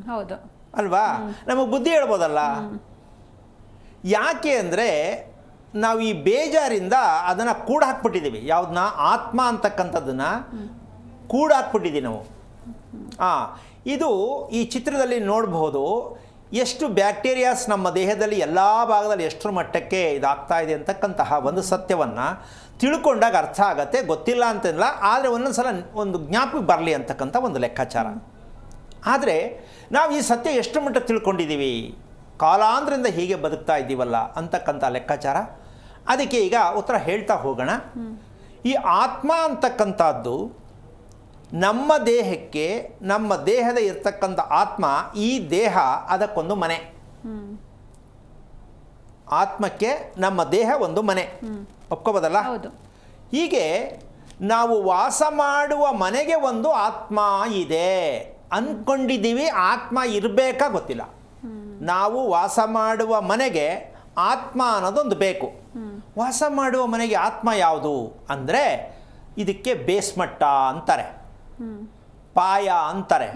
ಹೌದು ಅಲ್ವಾ? ನಮಗೆ ಬುದ್ಧಿ ಹೇಳ್ಬೋದಲ್ಲ. ಯಾಕೆ ಅಂದರೆ ನಾವು ಈ ಬೇಜಾರಿಂದ ಅದನ್ನು ಕೂಡ ಹಾಕ್ಬಿಟ್ಟಿದ್ದೀವಿ. ಯಾವುದನ್ನ ಆತ್ಮ ಅಂತಕ್ಕಂಥದ್ದನ್ನು ಕೂಡ ಹಾಕ್ಬಿಟ್ಟಿದ್ದೀವಿ ನಾವು. ಇದು ಈ ಚಿತ್ರದಲ್ಲಿ ನೋಡಬಹುದು. ಎಷ್ಟು ಬ್ಯಾಕ್ಟೀರಿಯಾಸ್ ನಮ್ಮ ದೇಹದಲ್ಲಿ ಎಲ್ಲ ಭಾಗದಲ್ಲಿ ಎಷ್ಟರ ಮಟ್ಟಕ್ಕೆ ಇದಾಗ್ತಾ ಇದೆ ಅಂತಕ್ಕಂತಹ ಒಂದು ಸತ್ಯವನ್ನು ತಿಳ್ಕೊಂಡಾಗ ಅರ್ಥ ಆಗತ್ತೆ. ಗೊತ್ತಿಲ್ಲ ಅಂತಿಲ್ಲ, ಆದರೆ ಒಂದೊಂದು ಸಲ ಒಂದು ಜ್ಞಾಪಕ ಬರಲಿ ಅಂತಕ್ಕಂಥ ಒಂದು ಲೆಕ್ಕಾಚಾರ. ಆದರೆ ನಾವು ಈ ಸತ್ಯ ಎಷ್ಟು ಮಟ್ಟ ತಿಳ್ಕೊಂಡಿದ್ದೀವಿ, ಕಾಲಾಂತರದಿಂದ ಹೀಗೆ ಬದುಕ್ತಾ ಇದ್ದೀವಲ್ಲ ಅಂತಕ್ಕಂಥ ಲೆಕ್ಕಾಚಾರ. ಅದಕ್ಕೆ ಈಗ ಉತ್ತರ ಹೇಳ್ತಾ ಹೋಗೋಣ. ಈ ಆತ್ಮ ಅಂತಕ್ಕಂಥದ್ದು ನಮ್ಮ ದೇಹಕ್ಕೆ, ನಮ್ಮ ದೇಹದ ಇರ್ತಕ್ಕಂಥ ಆತ್ಮ, ಈ ದೇಹ ಅದಕ್ಕೊಂದು ಮನೆ. ಆತ್ಮಕ್ಕೆ ನಮ್ಮ ದೇಹ ಒಂದು ಮನೆ, ಒಪ್ಕೋಬೋದಲ್ಲ? ಹೀಗೆ ನಾವು ವಾಸ ಮಾಡುವ ಮನೆಗೆ ಒಂದು ಆತ್ಮ ಇದೆ ಅಂದ್ಕೊಂಡಿದ್ದೀವಿ. ಆತ್ಮ ಇರಬೇಕಾ ಗೊತ್ತಿಲ್ಲ. ನಾವು ವಾಸ ಮಾಡುವ ಮನೆಗೆ ಆತ್ಮ ಅನ್ನೋದೊಂದು ಬೇಕು. ವಾಸ ಮಾಡುವ ಮನೆಗೆ ಆತ್ಮ ಯಾವುದು ಅಂದರೆ ಇದಕ್ಕೆ ಬೇಸ್ಮಟ್ಟ ಅಂತಾರೆ, ಪಾಯ ಅಂತಾರೆ,